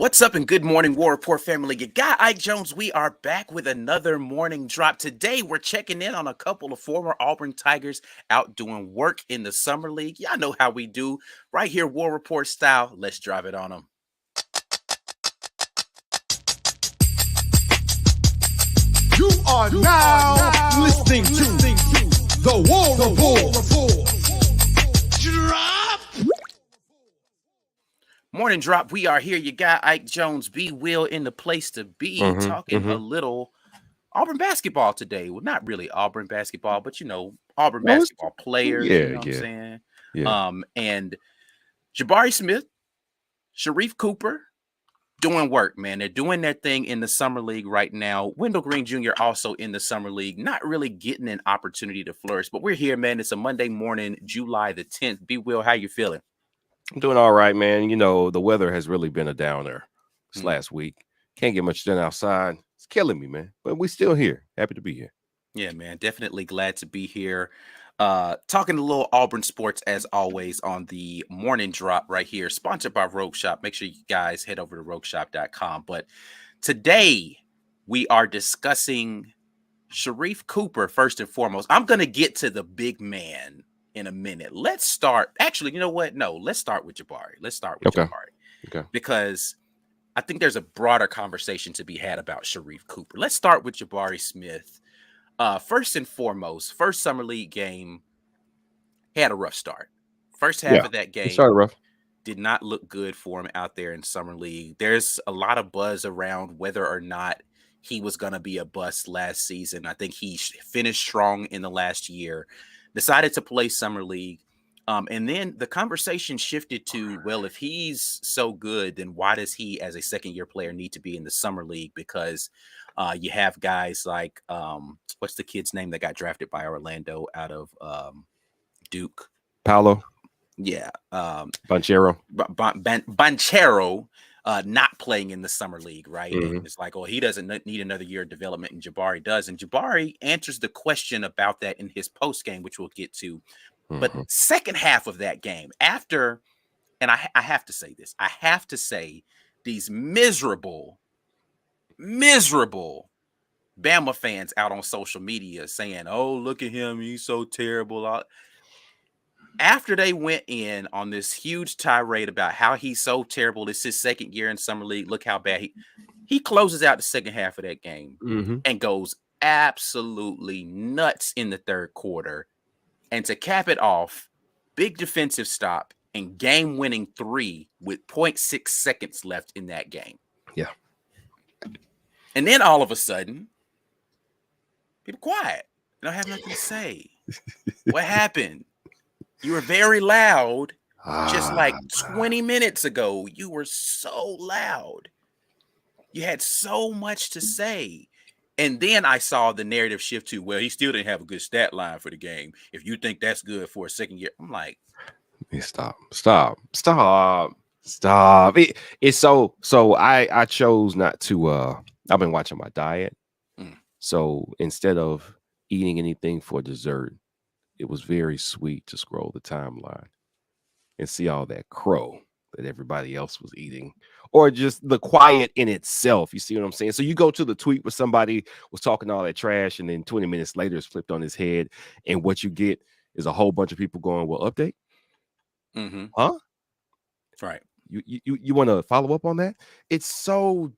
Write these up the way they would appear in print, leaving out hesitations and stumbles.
What's up and good morning, War Report family. Your guy Ike Jones, we are back with another morning drop. Today, we're checking in on a couple of former Auburn Tigers out doing work in the Summer League. Y'all know how we do. Right here, War Report style. Let's drive it on them. You are now listening to the War Report. Drop. Morning drop. We are here. Your guy Ike Jones, B Will in the place to be, talking a little Auburn basketball today. Well, not really Auburn basketball, but Auburn basketball players. Yeah, you know what I'm saying? Yeah. And Jabari Smith, Sharif Cooper, doing work, man. They're doing their thing in the Summer League right now. Wendell Green Jr. also in the Summer League, not really getting an opportunity to flourish. But we're here, man. It's a Monday morning, July the 10th. B Will, how you feeling? I'm doing all right, man. You know, the weather has really been a downer this last week. Can't get much done outside. It's killing me, man. But we're still here. Happy to be here. Yeah, man. Definitely glad to be here. Talking a little Auburn Sports as always on the morning drop right here, sponsored by Rogue Shop. Make sure you guys head over to rogueshop.com. But today we are discussing Sharif Cooper first and foremost. I'm going to get to the big man in a minute. Let's start. Actually, you know what? No, let's start with Jabari. Jabari. Okay. Because I think there's a broader conversation to be had about Sharif Cooper. Let's start with Jabari Smith. First and foremost, first Summer League game, had a rough start. First half of that game started rough. Did not look good for him out there in Summer League. There's a lot of buzz around whether or not he was going to be a bust last season. I think he finished strong in the last year, decided to play Summer League. And then the conversation shifted to, well, if he's so good, then why does he, as a second-year player, need to be in the Summer League? Because you have guys like, what's the kid's name that got drafted by Orlando out of Duke? Paolo. Yeah. Banchero. Banchero not playing in the Summer League, right? Mm-hmm. It's like, oh, he doesn't need another year of development, and Jabari does. And Jabari answers the question about that in his post game, which we'll get to. But second half of that game, after, and I have to say this, I have to say these miserable Bama fans out on social media saying, oh, look at him, he's so terrible. After they went in on this huge tirade about how he's so terrible, it's his second year in Summer League, look how bad he closes out the second half of that game and goes absolutely nuts in the third quarter. And to cap it off, big defensive stop and game-winning 3 with 0.6 seconds left in that game. Yeah. And then all of a sudden, people quiet. They don't have nothing to say. What happened? You were very loud just like 20 minutes ago. You were so loud. You had so much to say. And then I saw the narrative shift to, well, he still didn't have a good stat line for the game. If you think that's good for a second year, I'm like, stop. It's so I chose not to I've been watching my diet. So instead of eating anything for dessert, it was very sweet to scroll the timeline and see all that crow that everybody else was eating, or just the quiet in itself. You see what I'm saying? So you go to the tweet where somebody was talking all that trash, and then 20 minutes later it's flipped on his head, and what you get is a whole bunch of people going, well, update? Huh? Right. You want to follow up on that? It's so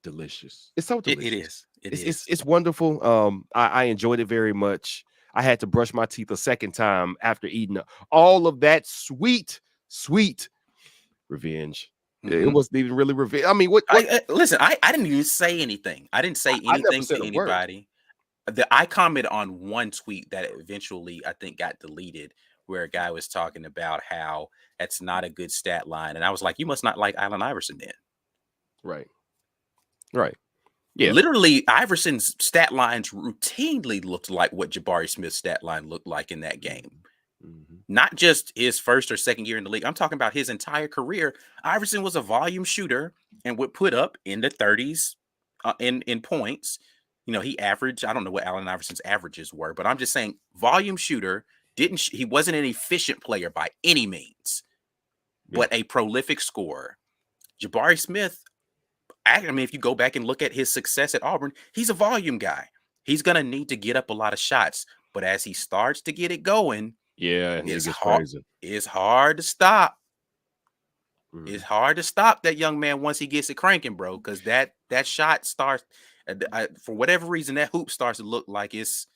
delicious. It's so delicious. It is. It's wonderful. I enjoyed it very much. I had to brush my teeth a second time after eating all of that sweet revenge. It wasn't even really revenge. I mean, listen, I didn't even say anything. I didn't say anything to anybody. I commented on one tweet that eventually I think got deleted, where a guy was talking about how that's not a good stat line. And I was like, you must not like Allen Iverson then. Right. Yeah. Literally, Iverson's stat lines routinely looked like what Jabari Smith's stat line looked like in that game. Not just his first or second year in the league. I'm talking about his entire career. Iverson was a volume shooter and would put up in the 30s in points. You know, he averaged, I don't know what Allen Iverson's averages were, but I'm just saying volume shooter. He wasn't an efficient player by any means, but a prolific scorer. Jabari Smith, I mean, if you go back and look at his success at Auburn, he's a volume guy. He's going to need to get up a lot of shots. But as he starts to get it going, Yeah, and it it's gets hard. crazy. It's hard to stop. It's Mhm. hard to stop that young man once he gets it cranking, bro. Because that shot starts, for whatever reason, that hoop starts to look like it's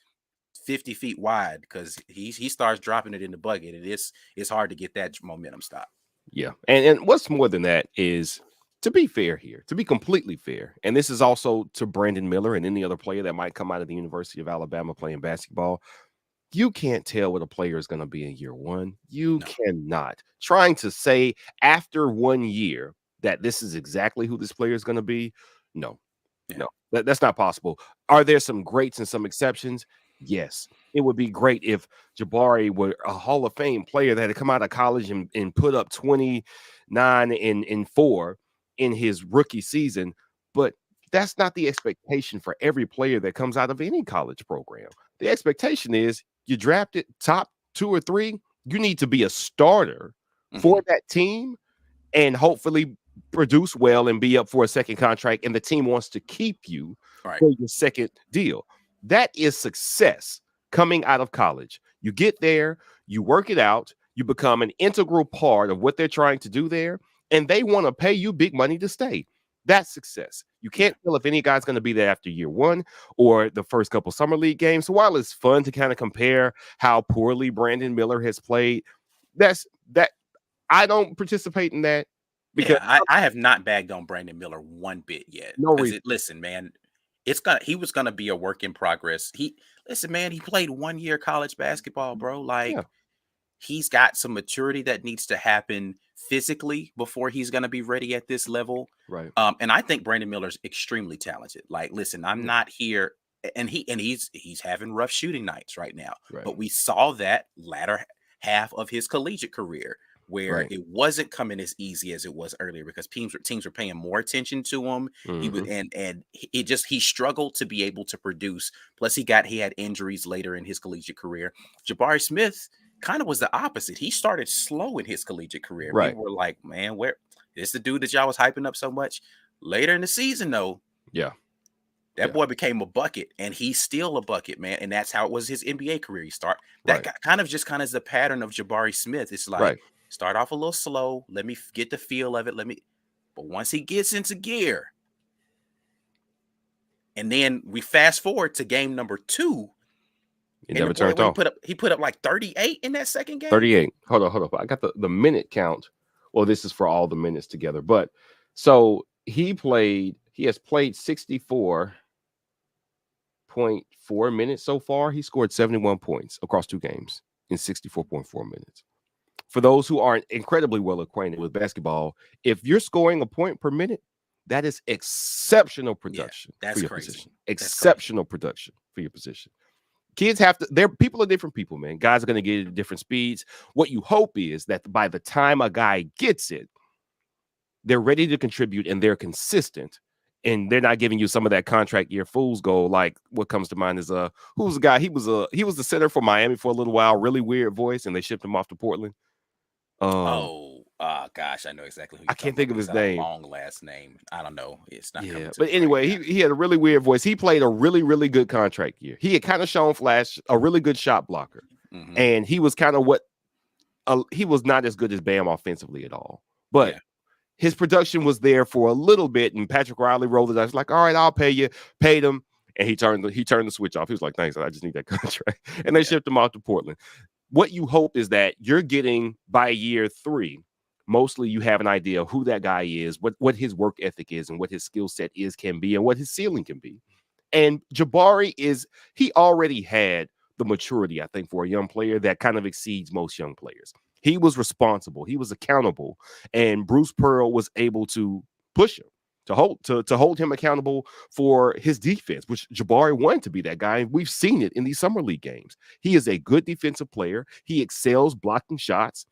50 feet wide because he starts dropping it in the bucket. It's hard to get that momentum stop. Yeah. And what's more than that is, to be fair here, to be completely fair, and this is also to Brandon Miller and any other player that might come out of the University of Alabama playing basketball. You can't tell what a player is going to be in year one. You No. cannot. Trying to say after 1 year that this is exactly who this player is going to be, no, Yeah. no, that's not possible. Are there some greats and some exceptions? Yes. It would be great if Jabari were a Hall of Fame player that had come out of college and put up 29 and 4 in his rookie season. But that's not the expectation for every player that comes out of any college program. The expectation is you drafted top 2 or 3, you need to be a starter for that team and hopefully produce well and be up for a second contract, and the team wants to keep you Right. for your second deal. That is success coming out of college. You get there, you work it out, you become an integral part of what they're trying to do there, and they want to pay you big money to stay. That's success. You can't tell if any guy's going to be there after year one or the first couple summer league games. So while it's fun to kind of compare how poorly Brandon Miller has played, that I don't participate in that because I have not bagged on Brandon Miller one bit yet. no Because reason. listen, man, he was gonna be a work in progress. Listen, man, he played 1 year college basketball, bro. Like Yeah. he's got some maturity that needs to happen physically before he's gonna be ready at this level. Right. And I think Brandon Miller's extremely talented. Like, listen, I'm not here, and he's having rough shooting nights right now. Right. But we saw that latter half of his collegiate career where Right. it wasn't coming as easy as it was earlier because teams were paying more attention to him. He was Mhm. and he struggled to be able to produce. Plus, he had injuries later in his collegiate career. Jabari Smith kind of was the opposite. He started slow in his collegiate career. Right. People were like, "Man, where this the dude that y'all was hyping up so much?" Later in the season, though, Yeah. that Yeah. boy became a bucket, and he's still a bucket, man. And that's how it was his NBA career. He Right. kind of is the pattern of Jabari Smith. It's like Right. start off a little slow. Let me get the feel of it. But once he gets into gear, and then we fast forward to game number 2, It and the never boy turned off. he put up like 38 in that second game. 38. Hold on. I got the minute count. Well, this is for all the minutes together. But so he has played 64.4 minutes so far. He scored 71 points across 2 games in 64.4 minutes. For those who aren't incredibly well acquainted with basketball, if you're scoring a point per minute, that is exceptional production that's for your crazy. position. That's Exceptional production for your position. Kids people are different people, man. Guys are going to get it at different speeds. What you hope is that by the time a guy gets it, they're ready to contribute and they're consistent. And they're not giving you some of that contract year fool's gold. Like what comes to mind is who's the guy? He was the center for Miami for a little while, really weird voice, and they shipped him off to Portland. Gosh, I know exactly who I you're can't talking think about. of his He's got a name. long last name. I don't know. It's not coming Yeah, to but me anyway, right now. he had a really weird voice. He played a really, really good contract year. He had kind of shown flash, a really good shot blocker. Mhm. And he was kind of he was not as good as Bam offensively at all. But Yeah. his production was there for a little bit, and Patrick Riley rolled it. I was like, all right, I'll pay you. Paid him, and he turned the switch off. He was like, thanks, I just need that contract. And they shipped him off to Portland. What you hope is that you're getting by year 3, mostly you have an idea of who that guy is, what his work ethic is, and what his skill set can be, and what his ceiling can be. And Jabari he already had the maturity, I think, for a young player that kind of exceeds most young players. He was responsible, he was accountable, and Bruce Pearl was able to push him to hold him accountable for his defense, which Jabari wanted to be that guy. And we've seen it in these summer league games. He is a good defensive player. He excels blocking shots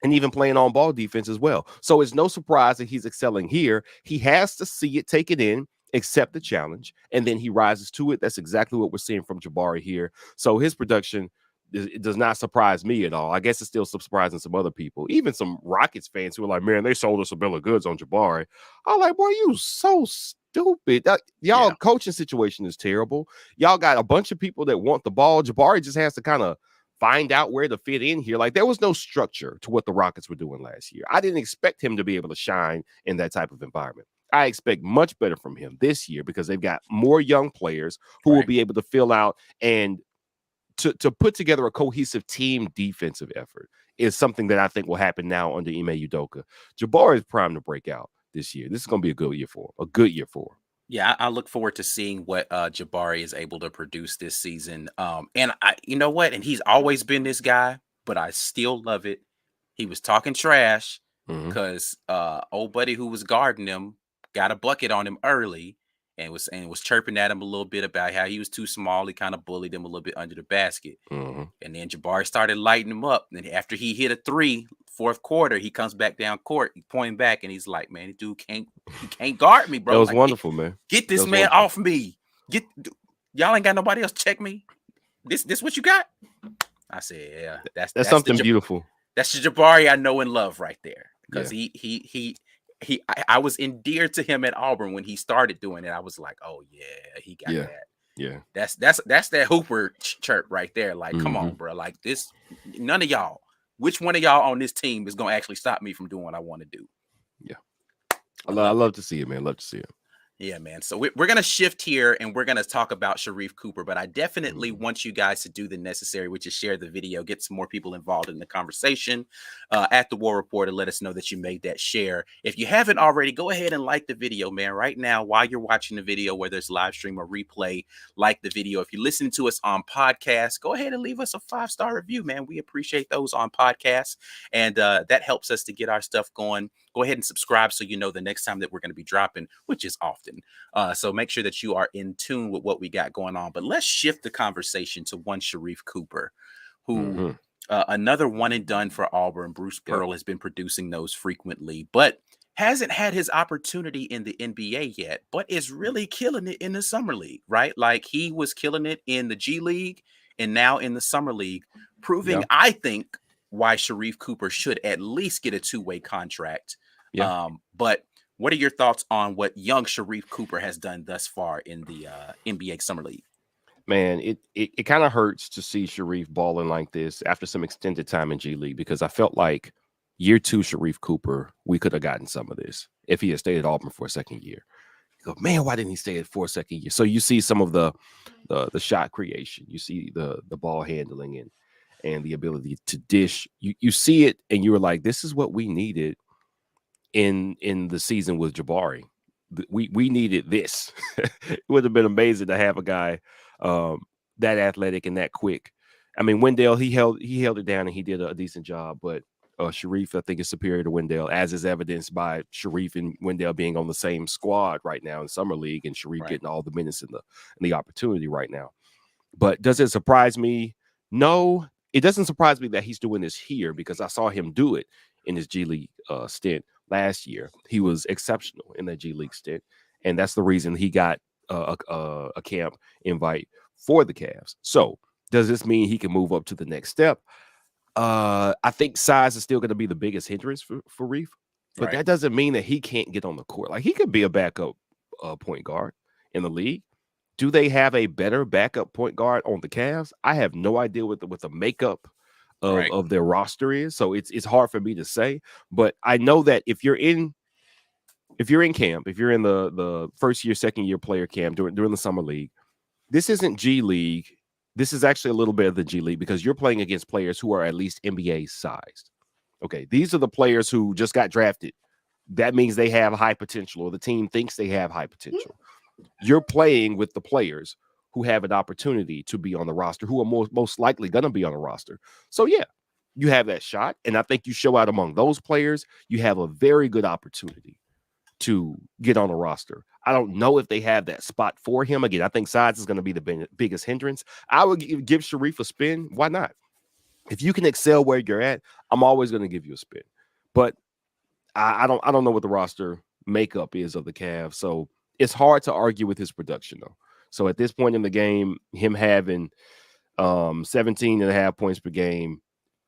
and even playing on ball defense as well. So it's no surprise that he's excelling here. He has to see it, take it in, accept the challenge, and then he rises to it. That's exactly what we're seeing from Jabari here. So his production, it does not surprise me at all. I guess it's still surprising some other people, even some Rockets fans who are like, man, they sold us a bill of goods on Jabari. I'm like, boy, you so stupid. Y'all coaching situation is terrible. Y'all got a bunch of people that want the ball. Jabari just has to kind of find out where to fit in here. Like, there was no structure to what the Rockets were doing last year. I didn't expect him to be able to shine in that type of environment. I expect much better from him this year because they've got more young players who will be able to fill out and to put together a cohesive team defensive effort is something that I think will happen now under Ime Udoka. Jabari is primed to break out this year. This is going to be a good year for him. A good year for him. Yeah, I look forward to seeing what Jabari is able to produce this season. And you know what? And he's always been this guy, but I still love it. He was talking trash because old buddy who was guarding him got a bucket on him early and was chirping at him a little bit about how he was too small. He kind of bullied him a little bit under the basket. And then Jabari started lighting him up. And after he hit a 3, fourth quarter, he comes back down court, pointing back, and he's like, man, this dude can't guard me, bro. That was like, wonderful, man. Get this man off me. Y'all ain't got nobody else check me. This what you got? I said, yeah, that's something beautiful. That's the Jabari I know and love right there. Because I was endeared to him at Auburn when he started doing it. I was like, oh yeah, he got that. Yeah, that's that Hooper chirp right there. Like, come on, bro. Like this, none of y'all. Which one of y'all on this team is gonna actually stop me from doing what I want to do? Yeah, I love to see it, man. Love to see it. Yeah, man. So we're going to shift here and we're going to talk about Sharif Cooper, but I definitely want you guys to do the necessary, which is share the video, get some more people involved in the conversation at the War Report and let us know that you made that share. If you haven't already, go ahead and like the video, man. Right now, while you're watching the video, whether it's live stream or replay, like the video. If you're listening to us on podcast, go ahead and leave us a 5-star review, man. We appreciate those on podcasts, and that helps us to get our stuff going. Go ahead and subscribe so you know the next time that we're going to be dropping, which is often. So make sure that you are in tune with what we got going on. But let's shift the conversation to one Sharif Cooper, who another one and done for Auburn. Bruce Pearl has been producing those frequently, but hasn't had his opportunity in the NBA yet, but is really killing it in the summer league, right? Like he was killing it in the G League and now in the summer league, proving, I think, why Sharif Cooper should at least get a 2-way contract. But what are your thoughts on what young Sharif Cooper has done thus far in the NBA Summer League? Man, it kind of hurts to see Sharif balling like this after some extended time in G League, because I felt like year 2 Sharif Cooper, we could have gotten some of this if he had stayed at Auburn for a second year. You go, man, why didn't he stay for a second year? So you see some of the shot creation, you see the ball handling and the ability to dish. You see it and you were like, this is what we needed in the season with Jabari. We needed this. It would have been amazing to have a guy that athletic and that quick. I mean, Wendell, he held it down and he did a decent job, but Sharif, I think, is superior to Wendell, as is evidenced by Sharif and Wendell being on the same squad right now in Summer League, and Sharif getting all the minutes and the opportunity right now. But does it surprise me? No, it doesn't surprise me that he's doing this here, because I saw him do it in his G League stint last year. He was exceptional in that G League stint, and that's the reason he got a camp invite for the Cavs. So does this mean he can move up to the next step? I think size is still going to be the biggest hindrance for Reef, but that doesn't mean that he can't get on the court. Like, he could be a backup point guard in the league. Do they have a better backup point guard on the Cavs? I have no idea what the makeup of their roster is, so it's hard for me to say. But I know that if you're in camp, if you're in the first year, second year player camp during the summer league, this isn't G League. This is actually a little bit of the G League, because you're playing against players who are at least NBA sized. Okay, these are the players who just got drafted. That means they have high potential, or the team thinks they have high potential. You're playing with the players who have an opportunity to be on the roster, who are most likely going to be on the roster. So, yeah, you have that shot. And I think you show out among those players, you have a very good opportunity to get on a roster. I don't know if they have that spot for him. Again, I think size is going to be the biggest hindrance. I would give Sharif a spin. Why not? If you can excel where you're at, I'm always going to give you a spin. But I don't know what the roster makeup is of the Cavs. So it's hard to argue with his production, though. So at this point in the game, him having 17.5 points per game,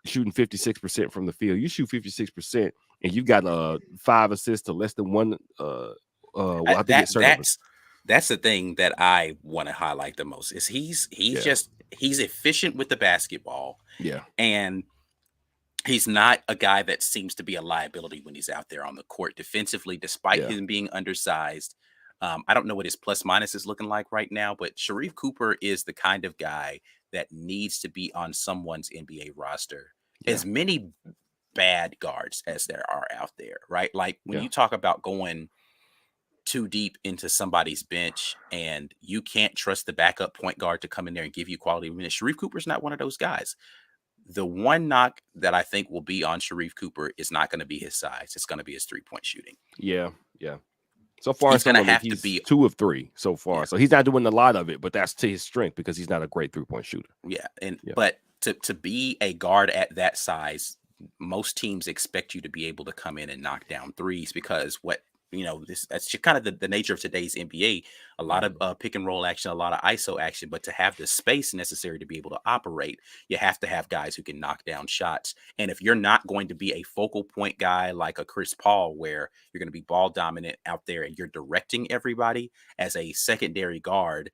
shooting 56% from the field. You shoot 56%, and you got 5 assists to less than one. Well, I think it's turnovers. That's the thing that I want to highlight the most is he's efficient with the basketball. Yeah. And he's not a guy that seems to be a liability when he's out there on the court defensively, despite him being undersized. I don't know what his plus minus is looking like right now, but Sharif Cooper is the kind of guy that needs to be on someone's NBA roster. As many bad guards as there are out there, right? Like when you talk about going too deep into somebody's bench and you can't trust the backup point guard to come in there and give you quality minutes. Sharif Cooper's not one of those guys. The one knock that I think will be on Sharif Cooper is not going to be his size. It's going to be his 3-point shooting. Yeah. So far, he's going to have to be 2 of 3 so far. Yeah. So he's not doing a lot of it, but that's to his strength because he's not a great 3-point shooter. Yeah. But to be a guard at that size, most teams expect you to be able to come in and knock down threes because that's just kind of the nature of today's NBA. A lot of pick and roll action, a lot of ISO action, but to have the space necessary to be able to operate, you have to have guys who can knock down shots. And if you're not going to be a focal point guy like a Chris Paul, where you're going to be ball dominant out there and you're directing everybody as a secondary guard,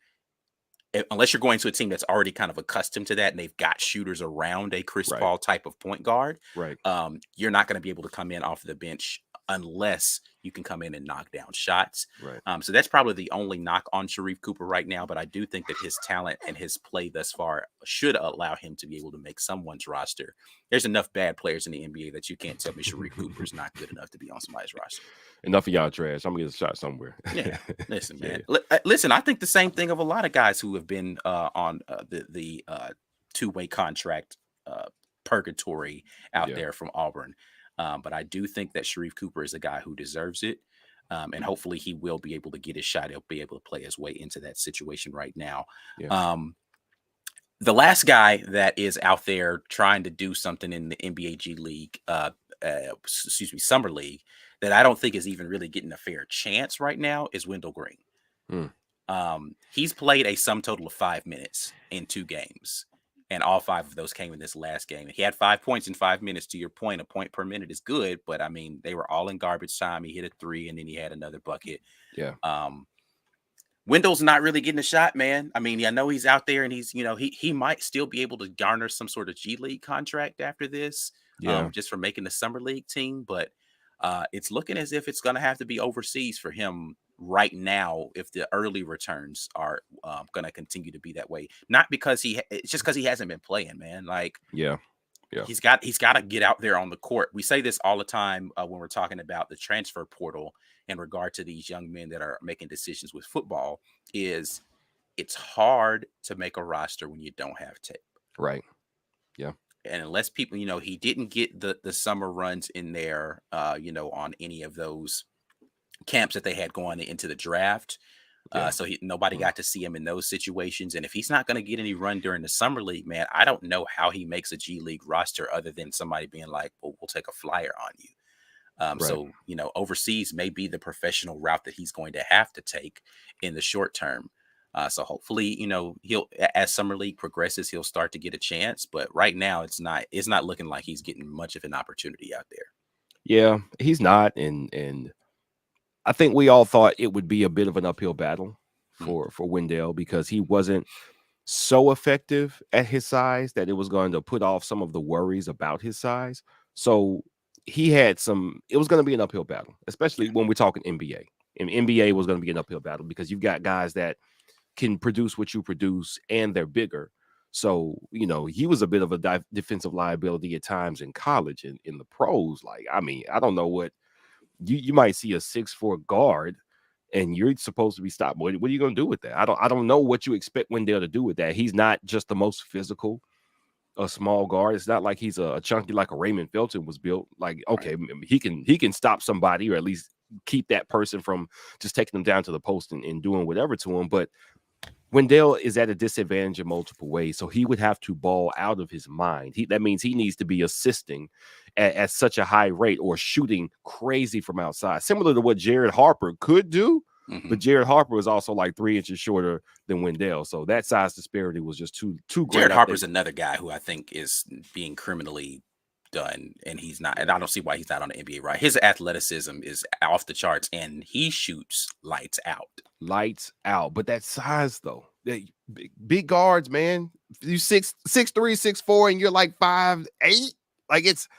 unless you're going to a team that's already kind of accustomed to that and they've got shooters around a Chris Paul type of point guard, you're not going to be able to come in off the bench unless you can come in and knock down shots. So that's probably the only knock on Sharif Cooper right now. But I do think that his talent and his play thus far should allow him to be able to make someone's roster. There's enough bad players in the NBA that you can't tell me Sharif Cooper is not good enough to be on somebody's roster. Enough of y'all trash. I'm gonna get a shot somewhere. Listen, man. Listen, I think the same thing of a lot of guys who have been on the two-way contract purgatory out there from Auburn. But I do think that Sharif Cooper is a guy who deserves it. And hopefully he will be able to get his shot. He'll be able to play his way into that situation right now. The last guy that is out there trying to do something in the NBA G League, Summer League, that I don't think is even really getting a fair chance right now is Wendell Green. He's played a sum total of 5 minutes in 2 games. And all 5 of those came in this last game. He had 5 points in 5 minutes. To your point, a point per minute is good, but I mean, they were all in garbage time. He hit a 3 and then he had another bucket. Wendell's not really getting a shot, man. I mean, I know he's out there and he's, he might still be able to garner some sort of G League contract after this, just for making the Summer League team. But it's looking as if it's going to have to be overseas for him right now if the early returns are going to continue to be that way. Not because it's just because he hasn't been playing, man. Like he's got to get out there on the court. We say this all the time when we're talking about the transfer portal in regard to these young men that are making decisions with football. Is it's hard to make a roster when you don't have tape, and unless people, he didn't get the summer runs in there on any of those camps that they had going into the draft. So nobody got to see him in those situations. And if he's not going to get any run during the Summer League, man, I don't know how he makes a G League roster other than somebody being like, well, we'll take a flyer on you. So, overseas may be the professional route that he's going to have to take in the short term. So hopefully, he'll, as Summer League progresses, he'll start to get a chance. But right now it's not looking like he's getting much of an opportunity out there. Yeah, he's not. And I think we all thought it would be a bit of an uphill battle for Wendell because he wasn't so effective at his size that it was going to put off some of the worries about his size. So it was going to be an uphill battle, especially when we're talking NBA. And NBA was going to be an uphill battle because you've got guys that can produce what you produce and they're bigger. So, he was a bit of a defensive liability at times in college and in the pros. Like, I mean, I don't know what. You might see a 6'4" guard and you're supposed to be stopped. What are you going to do with that? I don't know what you expect Wendell to do with that. He's not just the most physical, a small guard. It's not like he's a chunky like a Raymond Felton was built. Like, okay, he can stop somebody or at least keep that person from just taking them down to the post and doing whatever to him. But Wendell is at a disadvantage in multiple ways, so he would have to ball out of his mind. That means he needs to be assisting at such a high rate or shooting crazy from outside, similar to what Jared Harper could do. But Mhm. Jared Harper was also like 3 inches shorter than Wendell. So that size disparity was just too great, Jared I think. Harper's another guy who I think is being criminally done, and he's not. And I don't see why he's not on the NBA. Right, his athleticism is off the charts, and he shoots lights out. Lights out. But that size though, big guards, man. You 6'3", 6'4", and you're like 5'8". Like it's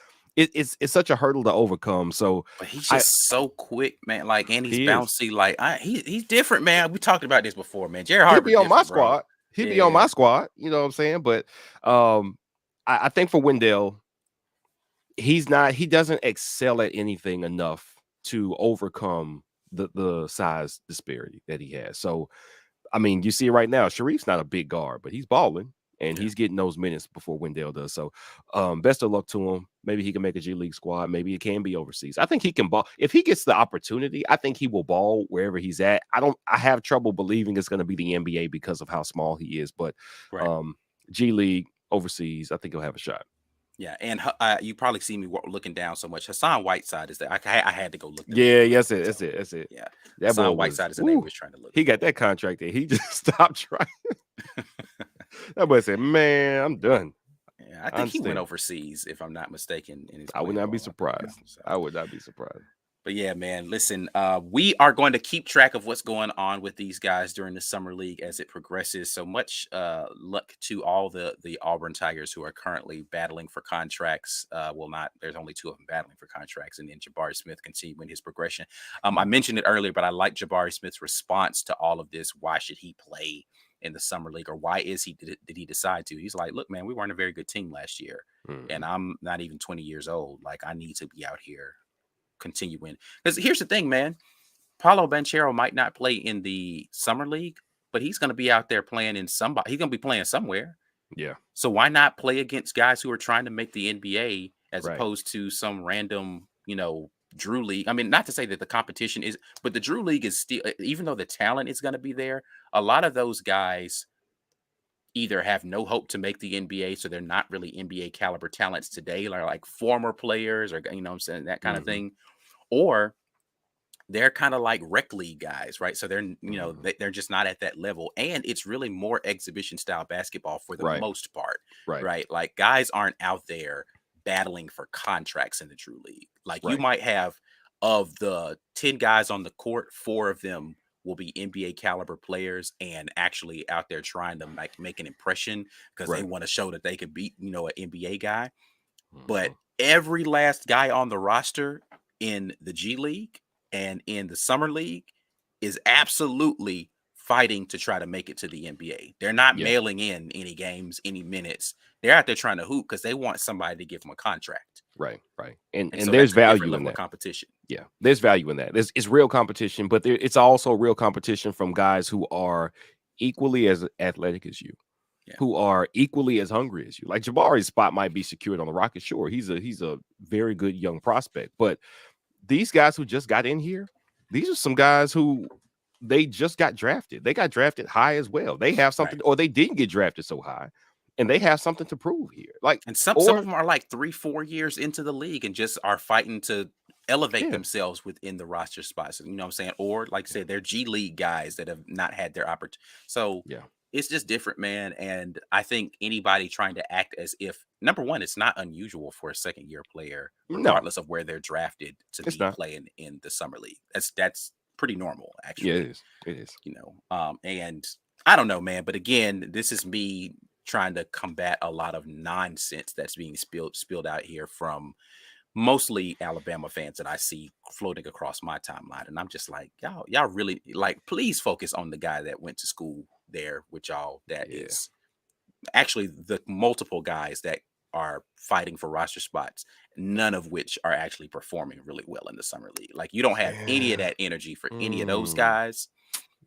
such a hurdle to overcome. So But he's I just so quick, man. Like, and he's he is. bouncy. Like, he's different, man. We talked about this before, man. Jared He'll Harper be on my different, bro. squad. He'll be on Yeah, my squad. You know what I'm saying? But um, I think for Wendell, he doesn't excel at anything enough to overcome the size disparity that he has. So I mean, you see it right now. Sharif's not a big guard, but he's balling and yeah, he's getting those minutes before Wendell does. So best of luck to him. Maybe he can make a G League squad. Maybe it can be overseas. I think he can ball. If he gets the opportunity, I think he will ball wherever he's at. I have trouble believing it's going to be the NBA because of how small he is, but right. um G League overseas, I think he'll have a shot. Yeah, and you probably see me looking down so much. Hassan Whiteside is there. I had to go look the name Yeah, up. yes, it. So, That's it. yeah, That boy Hassan was Whiteside is the name we was trying to look he got for. that contract there. He just stopped trying. That boy said, "Man, I'm done." Yeah, I I think he went understand. overseas, if I'm not mistaken, in his I would playing not be ball. I think surprised. so. I would not be surprised. But yeah, man, listen, we are going to keep track of what's going on with these guys during the summer league as it progresses. So much luck to all the Auburn Tigers who are currently battling for contracts. Well, not there's only 2 of them battling for contracts, and then Jabari Smith continuing his progression. I mentioned it earlier, but I like Jabari Smith's response to all of this. Why should he play in the summer league, or why did he decide to? He's like, look, man, we weren't a very good team last year, and Mhm. I'm not even 20 years old. Like, I need to be out here continuing. Because here's the thing, man. Paulo Banchero might not play in the summer league, but he's going to be out there playing in somebody. He's going to be playing somewhere. Yeah, So why not play against guys who are trying to make the NBA as right. opposed to some random, Drew League? I mean, not to say that the competition is, but the Drew League is still, even though the talent is going to be there, a lot of those guys either have no hope to make the NBA, so they're not really NBA caliber talents today, like former players, or what I'm saying, that kind of Mhm. thing, or they're kind of like rec league guys, right? So Mhm. they're just not at that level, and it's really more exhibition style basketball for the Right. most part, Right. right? Like, guys aren't out there battling for contracts in the Drew League. Like, you Right. might have, of the 10 guys on the court, 4 of them will be NBA caliber players and actually out there trying to make an impression because they Right. want to show that they could beat, an NBA guy. But Mhm. every last guy on the roster in the G League and in the Summer League is absolutely fighting to try to make it to the NBA. They're not Yeah. mailing in any games, any minutes. They're out there trying to hoop because they want somebody to give them a contract. Right. Right. And And and so there's that's a different value in level of that. competition. Yeah, there's value in that. It's real competition, but it's also real competition from guys who are equally as athletic as you, Yeah. who are equally as hungry as you. Like Jabari's spot might be secured on the Rocket, sure. He's a very good young prospect, but these guys who just got in here, these are some guys who they just got drafted. They got drafted high as well. They have Right. something, or they didn't get drafted so high, and they have something to prove here. Like, And some of or them are like 3-4 years into the league and just are fighting to elevate yeah, themselves within the roster spots. You know what I'm saying? Or, like I said, they're G League guys that have not had their opportunity. So yeah, it's just different, man. And I think anybody trying to act as if, number one, it's not unusual for a second year player, no, regardless of where they're drafted, to it's be not. playing in the summer league. That's pretty normal, Yeah, it actually. is. It is. And I don't know, man, but again, this is me trying to combat a lot of nonsense that's being spilled out here from mostly Alabama fans that I see floating across my timeline. And I'm just like, y'all really, like, please focus on the guy that went to school there with y'all, that Yeah. is actually the multiple guys that are fighting for roster spots, none of which are actually performing really well in the summer league. Like, you don't have any of Yeah. that energy for any of those Mm, guys.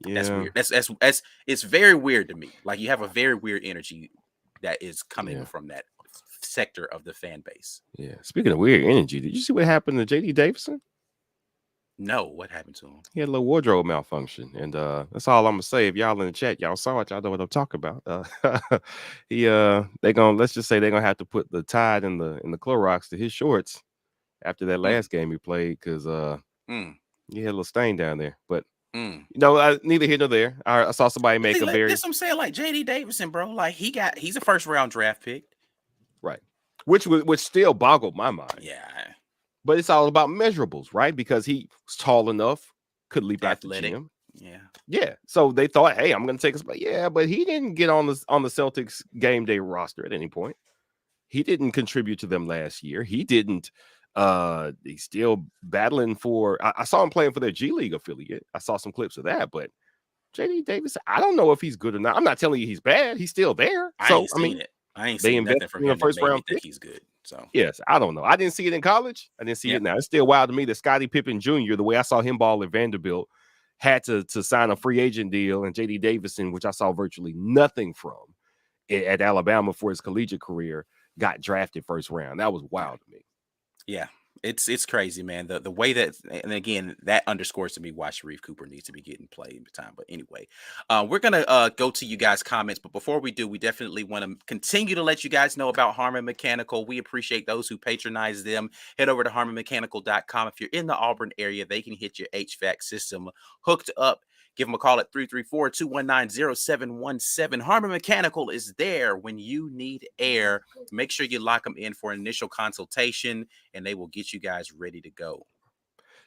That's yeah. weird. That's it's very weird to me. Like, you have a very weird energy that is coming Yeah. from that sector of the fan base. Yeah. Speaking of weird energy, did you see what happened to JD Davison? No, what happened to him? He had a little wardrobe malfunction. And that's all I'm gonna say. If y'all in the chat, y'all saw it, y'all know what I'm talking about. They gonna let's just say they're gonna have to put the Tide and the Clorox to his shorts after that Mm, last game he played because mm, he had a little stain down there. But Mm. Neither here nor there. I saw somebody make a very That's what I'm saying. Like J.D. Davison, bro. Like he's a first round draft pick. right, which still boggled my mind. Yeah, But it's all about measurables, right? Because he was tall enough, could leap out the athletic. gym. Yeah. Yeah. So they thought, hey, I'm going to take us. But yeah, but he didn't get on the Celtics game day roster at any point. He didn't contribute to them last year. He didn't. He's still battling for. I saw him playing for their G League affiliate. I saw some clips of that, but JD Davis, I don't know if he's good or not. I'm not telling you he's bad. He's still there. I So ain't I seen mean, it. I ain't they seen invested nothing from in a him that first made me round think pick. he's good. So Yes, I don't know. I didn't see it in college. I didn't see yeah. it now. It's still wild to me that Scottie Pippen Jr., the way I saw him ball at Vanderbilt, had to sign a free agent deal, and JD Davison, which I saw virtually nothing from at Alabama for his collegiate career, got drafted first round. That was wild to me. Yeah, it's crazy, man. The way that, and again, that underscores to me why Sharif Cooper needs to be getting played time. But anyway, we're gonna go to you guys' comments. But before we do, we definitely want to continue to let you guys know about Harmon Mechanical. We appreciate those who patronize them. Head over to harmonmechanical.com. If you're in the Auburn area, they can hit your HVAC system hooked up. Give them a call at 334-219-0717. Harmon Mechanical is there when you need air. Make sure you lock them in for an initial consultation, and they will get you guys ready to go.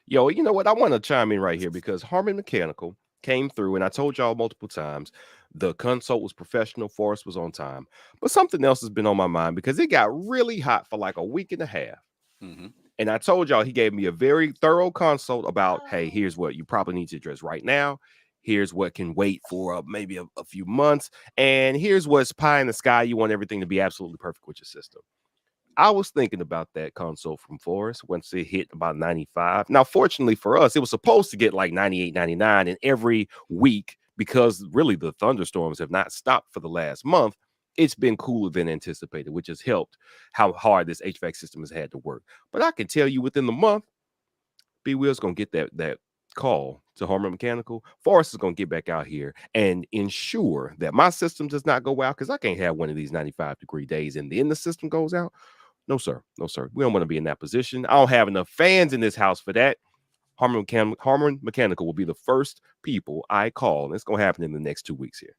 Yo, you know what? I want to chime in right here because Harmon Mechanical came through, and I told y'all multiple times the consult was professional, Forrest was on time. But something else has been on my mind because it got really hot for like a week and a half. Mm-hmm. And I told y'all he gave me a very thorough consult about, hey, here's what you probably need to address right now. Here's what can wait for maybe a few months. And here's what's pie in the sky. You want everything to be absolutely perfect with your system. I was thinking about that console from Forrest once it hit about 95. Now, fortunately for us, it was supposed to get like 98, 99. And every week, because really the thunderstorms have not stopped for the last month, it's been cooler than anticipated, which has helped how hard this HVAC system has had to work. But I can tell you within the month, B Will's going to get that call to Harmon Mechanical. Forrest is going to get back out here and ensure that my system does not go out because I can't have one of these 95-degree days and then the system goes out. No, sir. No, sir. We don't want to be in that position. I don't have enough fans in this house for that. Harmon Mechanical will be the first people I call. And it's going to happen in the next 2 weeks here.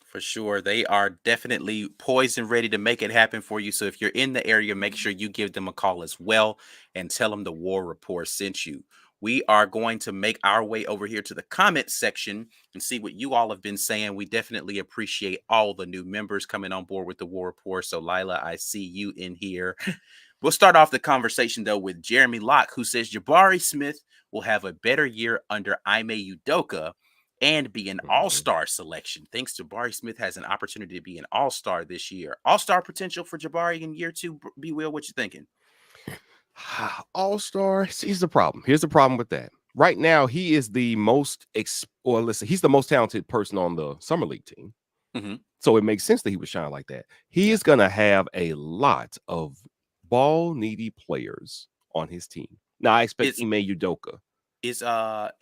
For sure. They are definitely poised and ready to make it happen for you. So if you're in the area, make sure you give them a call as well and tell them the War Report sent you. We are going to make our way over here to the comment section and see what you all have been saying. We definitely appreciate all the new members coming on board with the War Report. So Lila, I see you in here. We'll start off the conversation, though, with Jeremy Locke, who says Jabari Smith will have a better year under Ime Udoka and be an all-star selection. Thanks to Jabari Smith has an opportunity to be an all-star this year. All-star potential for Jabari in year 2. B. Will, what you thinking? All-star. Here's the problem. Here's the problem with that. Right now, he is the most he's the most talented person on the summer league team. Mm-hmm. So it makes sense that he would shine like that. He is going to have a lot of ball-needy players on his team. Now, I expect Ime Udoka. Is the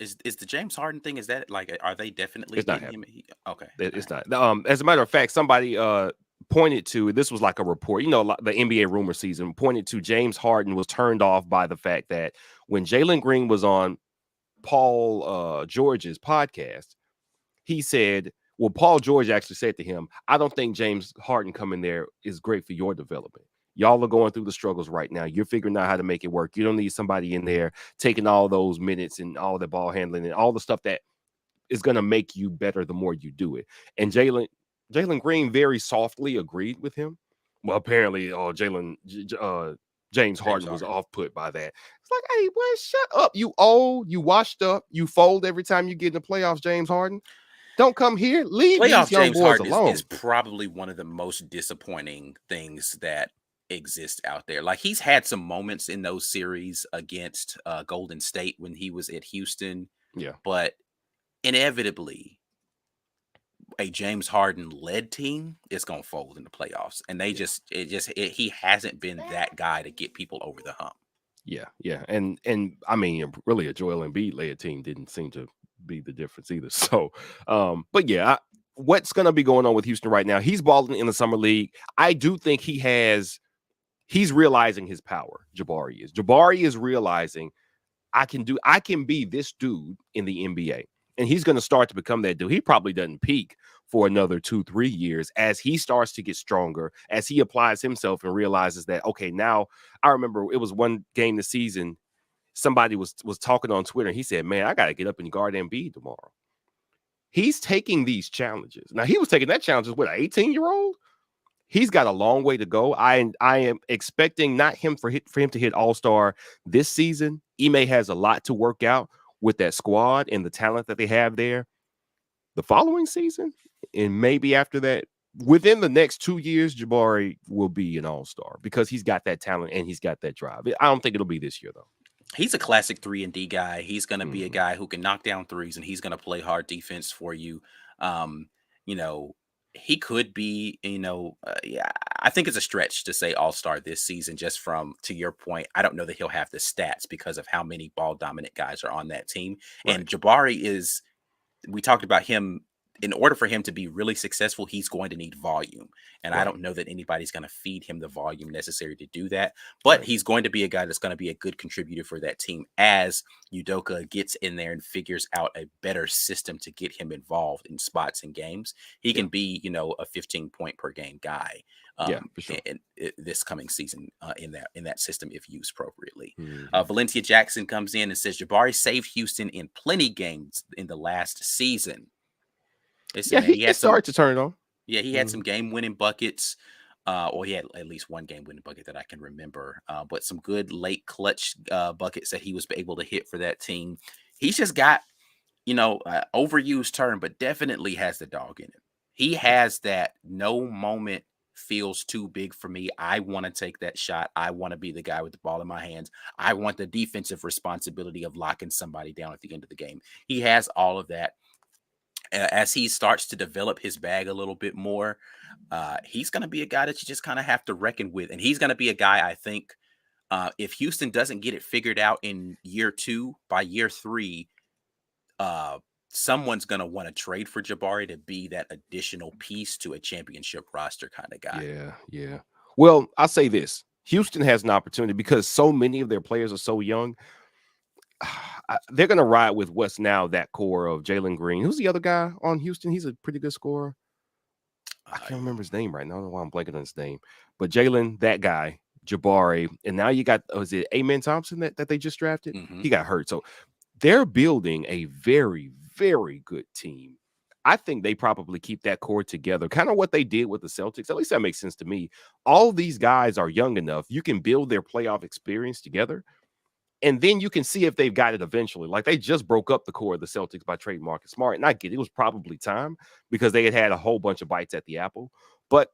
James Harden thing? Is that like, are they definitely it's not getting him? Okay, it's not. As a matter of fact, somebody pointed to, this was like a report, the NBA rumor season pointed to James Harden was turned off by the fact that when Jalen Green was on Paul George's podcast, he said, well, Paul George actually said to him, I don't think James Harden coming there is great for your development. Y'all are going through the struggles right now. You're figuring out how to make it work. You don't need somebody in there taking all those minutes and all the ball handling and all the stuff that is going to make you better the more you do it. And Jalen Green very softly agreed with him. Well, apparently, James Harden was off put by that. It's like, hey, boy, shut up. You old, you washed up, you fold every time you get in the playoffs, James Harden. Don't come here. Leave playoff these young James boys Harden alone. is probably one of the most disappointing things that exist out there. Like, he's had some moments in those series against Golden State when he was at Houston. Yeah. But inevitably, a James Harden led team is going to fold in the playoffs. And he hasn't been that guy to get people over the hump. Yeah. And I mean, really a Joel Embiid led team didn't seem to be the difference either. So, but yeah, what's going to be going on with Houston right now? He's balling in the summer league. I do think he's realizing his power. Jabari is realizing I can be this dude in the NBA. And he's going to start to become that dude. He probably doesn't peak for another 2-3 years as he starts to get stronger, as he applies himself and realizes that, okay, now I remember it was one game this season. Somebody was talking on Twitter. And he said, man, I got to get up and guard Embiid tomorrow. He's taking these challenges. Now, he was taking that challenge with an 18-year-old. He's got a long way to go. I am expecting not him for him to hit All-Star this season. Ime has a lot to work out with that squad and the talent that they have there. The following season, and maybe after that, within the next 2 years, Jabari will be an All-Star because he's got that talent and he's got that drive. I don't think it'll be this year, though. He's a classic 3-and-D guy. He's going to be a guy who can knock down threes, and he's going to play hard defense for you. You know, he could be, yeah, I think it's a stretch to say All-Star this season, just from, to your point, I don't know that he'll have the stats because of how many ball-dominant guys are on that team. Right. And Jabari is, we talked about him, in order for him to be really successful, he's going to need volume. And I don't know that anybody's going to feed him the volume necessary to do that. But he's going to be a guy that's going to be a good contributor for that team as Udoka gets in there and figures out a better system to get him involved in spots and games. He can be, a 15-point per game guy. For sure. in this coming season in that system if used appropriately. Valencia Jackson comes in and says Jabari saved Houston in plenty games in the last season. Listen, he started to turn it on. Yeah, he had some game-winning buckets. He had at least one game-winning bucket that I can remember. But some good late clutch buckets that he was able to hit for that team. He's just got, overused term, but definitely has the dog in him. He has that no moment feels too big for me. I want to take that shot. I want to be the guy with the ball in my hands. I want the defensive responsibility of locking somebody down at the end of the game. He has all of that. As he starts to develop his bag a little bit more, he's going to be a guy that you just kind of have to reckon with. And he's going to be a guy, I think, if Houston doesn't get it figured out in year 2, by year 3, someone's going to want to trade for Jabari to be that additional piece to a championship roster kind of guy. Yeah. Well, I'll say this. Houston has an opportunity because so many of their players are so young. They're going to ride with what's now that core of Jalen Green. Who's the other guy on Houston? He's a pretty good scorer. I can't remember his name right now. I don't know why I'm blanking on his name. But Jalen, that guy, Jabari, and now you got, was it Amen Thompson that they just drafted? He got hurt. So they're building a very, very good team. I think they probably keep that core together, kind of what they did with the Celtics. At least that makes sense to me. All these guys are young enough. You can build their playoff experience together. And then you can see if they've got it eventually. Like they just broke up the core of the Celtics by trading Marcus Smart. And I get it was probably time because they had a whole bunch of bites at the apple. But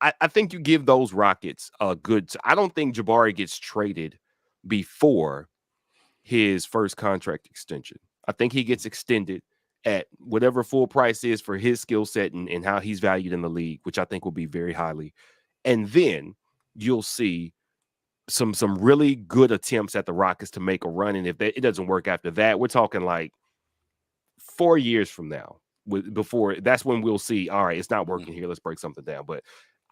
I think you give those Rockets a good. I don't think Jabari gets traded before his first contract extension. I think he gets extended at whatever full price is for his skill set and how he's valued in the league, which I think will be very highly. And then you'll see some really good attempts at the Rockets to make a run. And if it doesn't work after that, we're talking like 4 years from now. Before that's when we'll see, all right, it's not working here. Let's break something down. But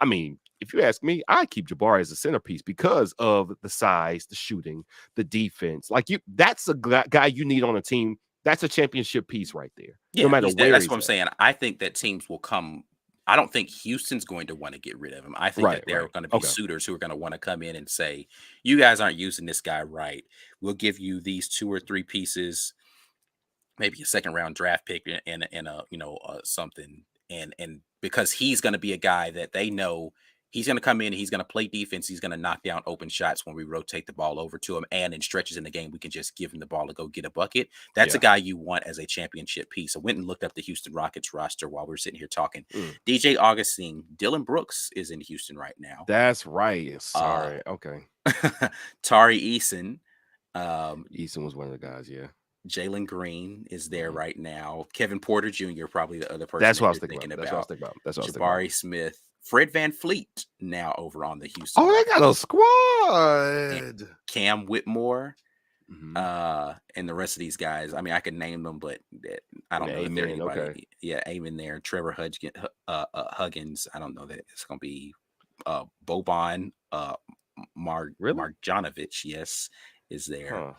I mean, if you ask me, I keep Jabari as a centerpiece because of the size, the shooting, the defense. Like that's a guy you need on a team. That's a championship piece right there. Yeah, no matter where. That's what I'm saying. I think that teams will come. I don't think Houston's going to want to get rid of him. I think that there are going to be suitors who are going to want to come in and say, you guys aren't using this guy right. We'll give you these 2 or 3 pieces, maybe a second round draft pick and a something. And because he's going to be a guy that they know he's going to come in and he's going to play defense. He's going to knock down open shots when we rotate the ball over to him. And in stretches in the game, we can just give him the ball to go get a bucket. That's a guy you want as a championship piece. I went and looked up the Houston Rockets roster while we were sitting here talking. DJ Augustine, Dylan Brooks is in Houston right now. That's right. Sorry. Okay. Tari Eason. Eason was one of the guys. Yeah. Jalen Green is there right now. Kevin Porter Jr., probably the other person. That's what I was thinking about. That's what I was thinking about. Jabari Smith. Fred VanVleet now over on the Houston. Oh, they got a squad. And Cam Whitmore, and the rest of these guys. I mean, I can name them, but I don't know if they're anybody. Okay. Yeah, Amen there. Trevor Huggins. I don't know that it's going to be Boban. Marjanovic, yes, is there.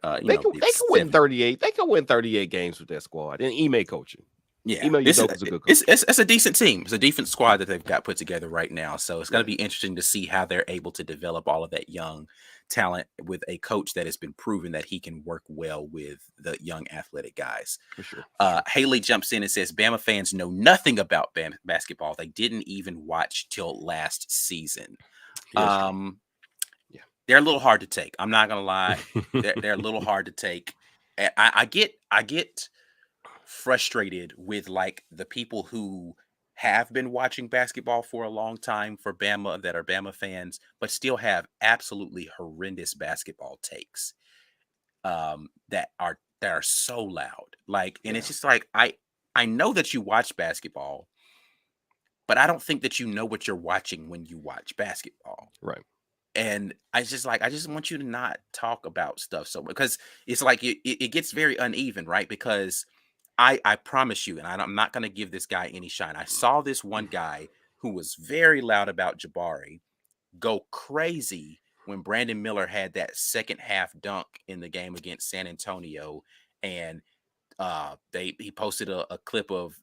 They can win 38. They can win 38 games with that squad. And Ime coaching. Yeah, Ime Udoka's a good coach. It's a decent team. It's a decent squad that they've got put together right now. So it's going to be interesting to see how they're able to develop all of that young talent with a coach that has been proven that he can work well with the young athletic guys. For sure. Haley jumps in and says, Bama fans know nothing about basketball. They didn't even watch till last season. They're a little hard to take. I'm not going to lie. They're a little hard to take. I get frustrated with like the people who have been watching basketball for a long time for Bama that are Bama fans, but still have absolutely horrendous basketball takes that are so loud. Like, and it's just like I know that you watch basketball, but I don't think that you know what you're watching when you watch basketball. Right. And I just want you to not talk about stuff so because it's like it gets very uneven, right? Because I promise you, and I'm not going to give this guy any shine. I saw this one guy who was very loud about Jabari go crazy when Brandon Miller had that second half dunk in the game against San Antonio, and he posted a clip of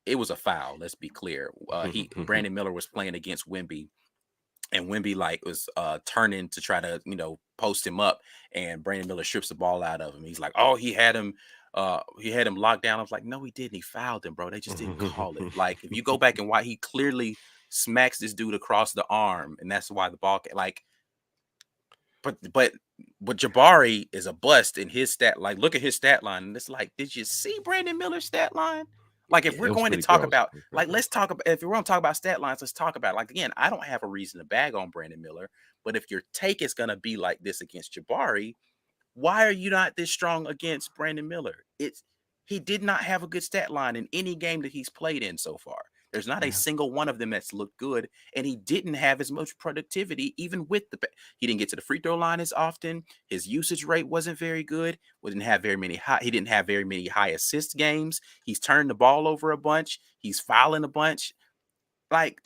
it was a foul. Let's be clear. Brandon Miller was playing against Wemby. And Wemby was turning to try to, post him up, and Brandon Miller strips the ball out of him. He's like, "Oh, he had him locked down." I was like, "No, he didn't. He fouled him, bro. They just didn't call it." Like, if you go back and watch, he clearly smacks this dude across the arm, and that's why the ball But Jabari is a bust in his stat. Like, look at his stat line, and it's like, did you see Brandon Miller's stat line? Like, if we're going to talk about, let's talk about, if we're going to talk about stat lines, let's talk about, like, again, I don't have a reason to bag on Brandon Miller, but if your take is going to be like this against Jabari, why are you not this strong against Brandon Miller? He did not have a good stat line in any game that he's played in so far. There's not a single one of them that's looked good, and he didn't have as much productivity even with he didn't get to the free throw line as often. His usage rate wasn't very good. He didn't have very many high assist games. He's turned the ball over a bunch. He's fouling a bunch. Like,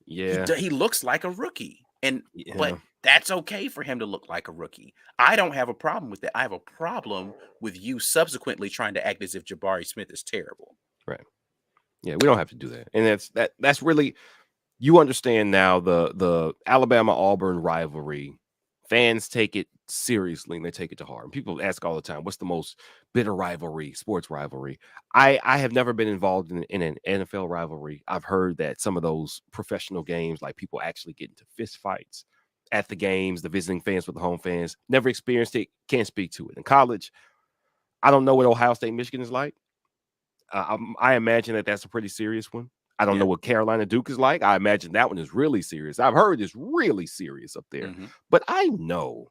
he looks like a rookie, but that's okay for him to look like a rookie. I don't have a problem with that. I have a problem with you subsequently trying to act as if Jabari Smith is terrible. Right. Yeah, we don't have to do that. And that's really, you understand now the Alabama-Auburn rivalry. Fans take it seriously and they take it to heart. And people ask all the time, what's the most bitter rivalry, sports rivalry? I have never been involved in an NFL rivalry. I've heard that some of those professional games, like people actually get into fist fights at the games, the visiting fans with the home fans. Never experienced it, can't speak to it. In college, I don't know what Ohio State, Michigan is like. I imagine that's a pretty serious one. I don't know what Carolina Duke is like. I imagine that one is really serious. I've heard it's really serious up there. But I know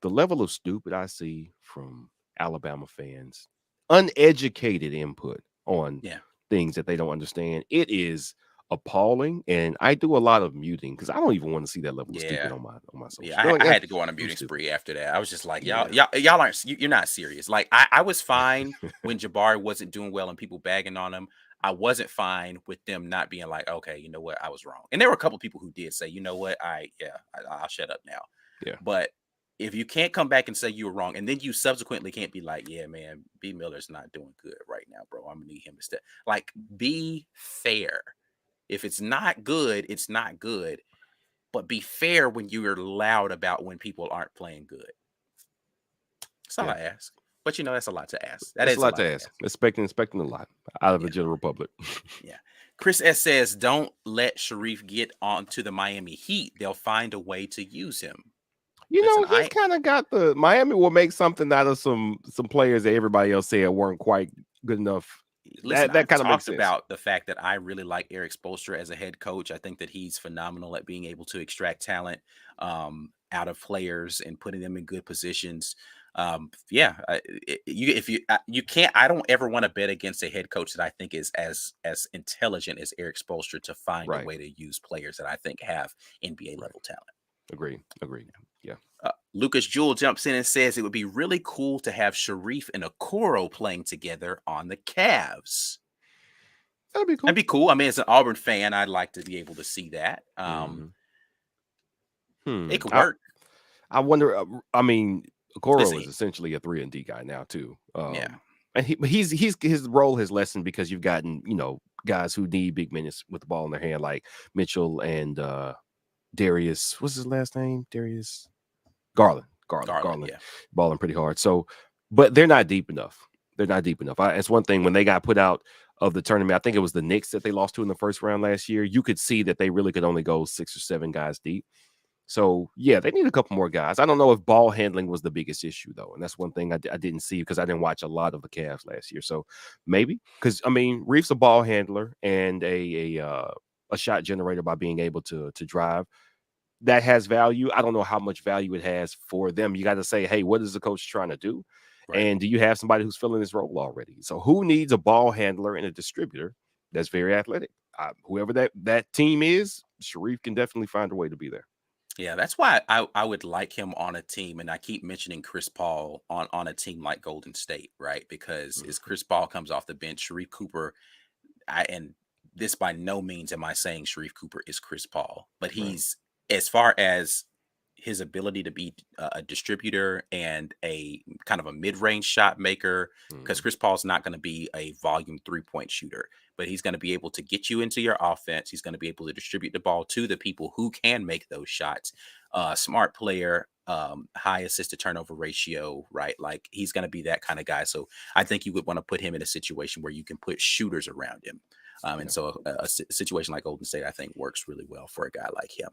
the level of stupid I see from Alabama fans, uneducated input on things that they don't understand. It is appalling, and I do a lot of muting because I don't even want to see that level of stupid on my social. Yeah, I had to go on a muting spree after that. I was just like, y'all aren't, you're not serious. Like, I was fine when Jabari wasn't doing well and people bagging on him. I wasn't fine with them not being like, okay, you know what, I was wrong. And there were a couple people who did say, you know what, I'll shut up now. Yeah. But if you can't come back and say you were wrong, and then you subsequently can't be like, yeah, man, B. Miller's not doing good right now, bro. I'm gonna need him to step. Like, be fair. If it's not good, it's not good. But be fair when you're loud about when people aren't playing good. That's all I ask. But that's a lot to ask. That's a lot to ask. Expecting a lot out of the general public. Yeah. Chris S says, don't let Sharif get onto the Miami Heat. They'll find a way to use him. Listen, he's kind of got Miami will make something out of some players that everybody else said weren't quite good enough. Listen, that kind of talked about the fact that I really like Eric Spoelstra as a head coach. I think that he's phenomenal at being able to extract talent out of players and putting them in good positions. You can't. I don't ever want to bet against a head coach that I think is as intelligent as Eric Spoelstra to find a way to use players that I think have NBA level talent. Agreed. Yeah. Lucas Jewell jumps in and says it would be really cool to have Sharif and Okoro playing together on the Cavs. That'd be cool. That'd be cool. I mean, as an Auburn fan, I'd like to be able to see that. It could work. I wonder. I mean, Okoro Listen, is essentially a 3-and-D guy now too. yeah, And he's his role has lessened because you've gotten, guys who need big minutes with the ball in their hand, like Mitchell and Darius. What's his last name? Darius Garland. Garland, Garland, yeah. balling pretty hard. So, but they're not deep enough. They're not deep enough. It's one thing when they got put out of the tournament. I think it was the Knicks that they lost to in the first round last year. You could see that they really could only go 6 or 7 guys deep. So, yeah, they need a couple more guys. I don't know if ball handling was the biggest issue, though. And that's one thing I didn't see because I didn't watch a lot of the Cavs last year. So maybe because, Reef's a ball handler and a shot generator by being able to drive. That has value. I don't know how much value it has for them. You got to say, hey, what is the coach trying to do? Right. And do you have somebody who's filling this role already? So who needs a ball handler and a distributor that's very athletic? Whoever that team is, Sharif can definitely find a way to be there. Yeah, that's why I would like him on a team, and I keep mentioning Chris Paul on a team like Golden State, right? Because as Chris Paul comes off the bench, Sharif Cooper, and this by no means am I saying Sharif Cooper is Chris Paul, but he's as far as his ability to be a distributor and a kind of a mid-range shot maker, because Chris Paul's not going to be a volume 3-point shooter, but he's going to be able to get you into your offense. He's going to be able to distribute the ball to the people who can make those shots. Smart player, high assist to turnover ratio, right? Like he's going to be that kind of guy. So I think you would want to put him in a situation where you can put shooters around him. And so a situation like Golden State, I think, works really well for a guy like him.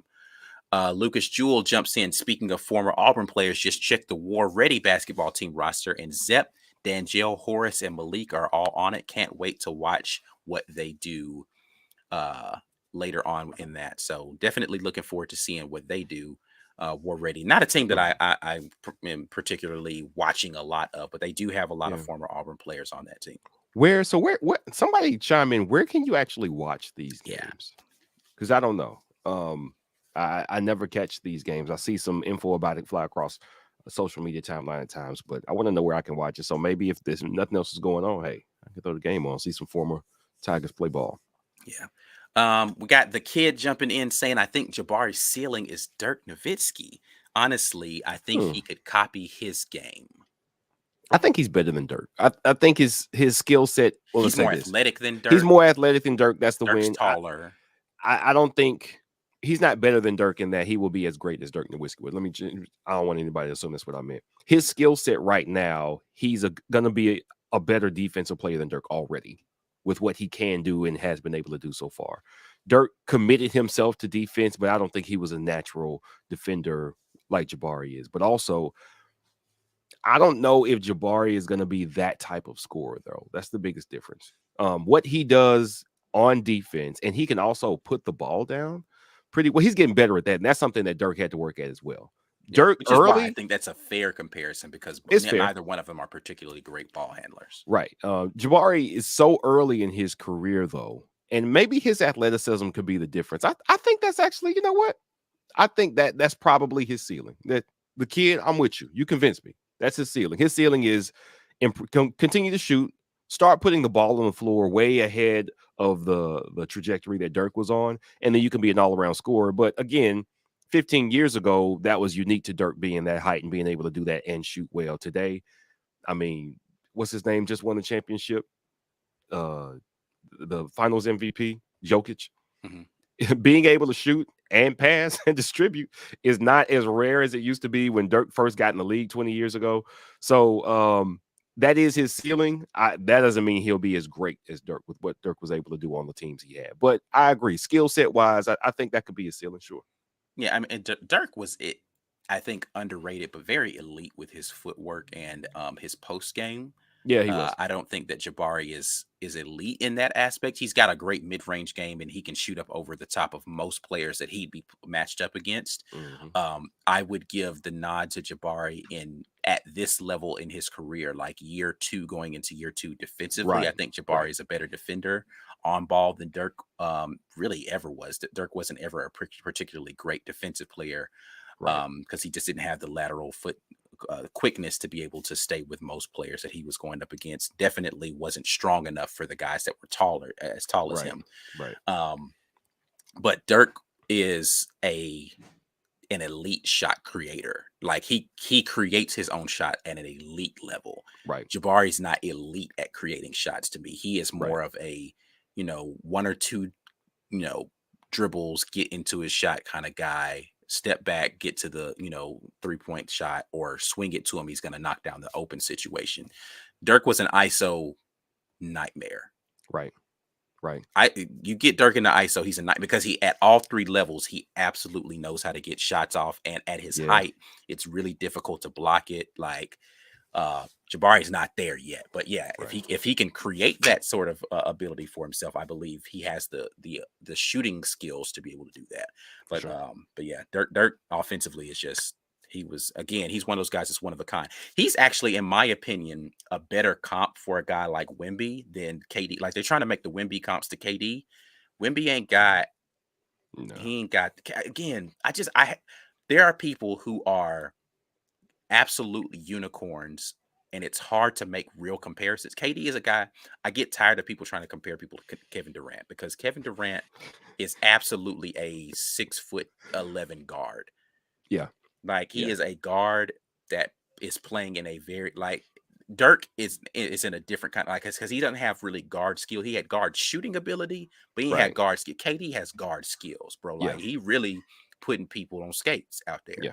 Lucas Jewell jumps in. Speaking of former Auburn players, just check the War Ready basketball team roster, and Zep, Dangel, Horace, and Malik are all on it. Can't wait to watch what they do later on in that. So definitely looking forward to seeing what they do. War Ready, not a team that I am particularly watching a lot of, but they do have a lot of former Auburn players on that team. Where somebody chime in, where can you actually watch these games? Because I don't know. I never catch these games. I see some info about it fly across social media timeline at times, but I want to know where I can watch it. So maybe if there's nothing else is going on, hey, I can throw the game on, see some former Tigers play ball. Yeah. We got the kid jumping in saying, I think Jabari's ceiling is Dirk Nowitzki. Honestly, I think he could copy his game. I think he's better than Dirk. I think his skill set. Well, he's more athletic than Dirk. He's more athletic than Dirk. That's the Dirk's win. Taller. I don't think he's not better than Dirk in that he will be as great as Dirk Nowitzki would. I don't want anybody to assume that's what I meant. His skill set right now, he's going to be a better defensive player than Dirk already with what he can do and has been able to do so far. Dirk committed himself to defense, but I don't think he was a natural defender like Jabari is. But also, I don't know if Jabari is going to be that type of scorer, though. That's the biggest difference. What he does on defense, and he can also put the ball down pretty well. He's getting better at that, and that's something that Dirk had to work at as well. Dirk early, I think that's a fair comparison because neither one of them are particularly great ball handlers. Right. Jabari is so early in his career, though, and maybe his athleticism could be the difference. I think that's actually, you know what? I think that's probably his ceiling. That the kid, I'm with you. You convinced me. That's his ceiling. His ceiling is continue to shoot, start putting the ball on the floor way ahead of the trajectory that Dirk was on, and then you can be an all-around scorer. But again, 15 years ago, that was unique to Dirk being that height and being able to do that and shoot well. Today, I mean, what's his name? Just won the championship, the Finals MVP, Jokic. Being able to shoot and pass and distribute is not as rare as it used to be when Dirk first got in the league 20 years ago. So that is his ceiling. That doesn't mean he'll be as great as Dirk with what Dirk was able to do on the teams he had. But I agree, skill set wise, I think that could be his ceiling, sure. Yeah, I mean, Dirk was, I think, underrated, but very elite with his footwork and his post game. Yeah, he was. I don't think that Jabari is elite in that aspect. He's got a great mid-range game, and he can shoot up over the top of most players that he'd be matched up against. I would give the nod to Jabari at this level in his career, like year 2 going into year 2 defensively. Right. I think Jabari is a better defender on ball than Dirk really ever was. Dirk wasn't ever a particularly great defensive player because he just didn't have the lateral foot quickness to be able to stay with most players that he was going up against. Definitely wasn't strong enough for the guys that were as tall as him. Right. But Dirk is an elite shot creator. Like he creates his own shot at an elite level. Right. Jabari's not elite at creating shots to me. He is Right. more of a, one or two, dribbles, get into his shot kind of guy, step back, get to the, 3-point shot or swing it to him. He's going to knock down the open situation. Dirk was an ISO nightmare. Right. Right. You get Dirk in the ISO, he's a night because he at all three levels, he absolutely knows how to get shots off. And at his height, it's really difficult to block it. Like Jabari's not there yet, but yeah, Right. if he can create that sort of ability for himself, I believe he has the shooting skills to be able to do that. But but yeah, Dirk offensively is just he's one of those guys that's one of a kind. He's actually, in my opinion, a better comp for a guy like Wemby than KD. Like they're trying to make the Wemby comps to KD. Wemby ain't got again. There are people who are absolutely unicorns, and it's hard to make real comparisons. KD is a guy, I get tired of people trying to compare people to Kevin Durant, because Kevin Durant is absolutely a 6'11" guard. Yeah. Like he is a guard that is playing in a very, like, Dirk is in a different kind of, like, because he doesn't have really guard skill. He had guard shooting ability, but he had guard skill. KD has guard skills, bro. Like he really putting people on skates out there. Yeah.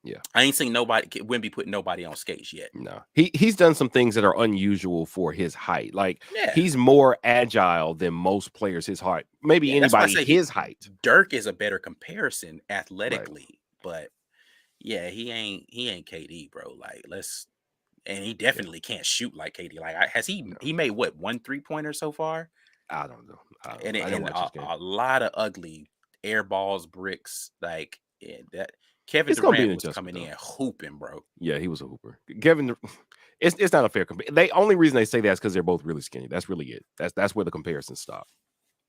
Yeah. I ain't seen Wemby putting nobody on skates yet. No. He's done some things that are unusual for his height. Like he's more agile than most players his height. Maybe anybody his height. Dirk is a better comparison athletically, but yeah, he ain't KD, bro. Like and he definitely can't shoot like KD. Like has he made what, 1 3-pointer so far? I don't know. And a lot of ugly air balls, bricks, like that. Kevin Durant was coming in hooping, bro. Yeah, he was a hooper. Kevin, it's not a fair comparison. The only reason they say that is because they're both really skinny. That's really it. That's where the comparisons stop.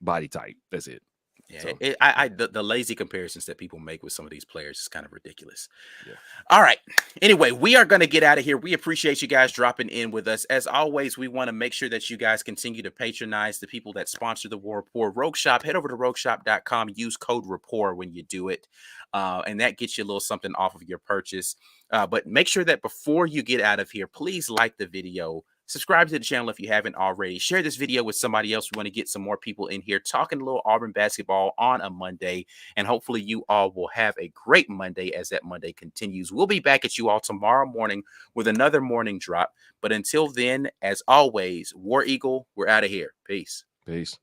Body type. That's it. Yeah, so. The lazy comparisons that people make with some of these players is kind of ridiculous. Yeah. All right. Anyway, we are going to get out of here. We appreciate you guys dropping in with us. As always, we want to make sure that you guys continue to patronize the people that sponsor the War Rapport. Rogue Shop, head over to rogueshop.com. Use code Rapport when you do it. And that gets you a little something off of your purchase. But make sure that before you get out of here, please like the video. Subscribe to the channel if you haven't already. Share this video with somebody else. We want to get some more people in here talking a little Auburn basketball on a Monday. And hopefully you all will have a great Monday as that Monday continues. We'll be back at you all tomorrow morning with another morning drop. But until then, as always, War Eagle, we're out of here. Peace. Peace.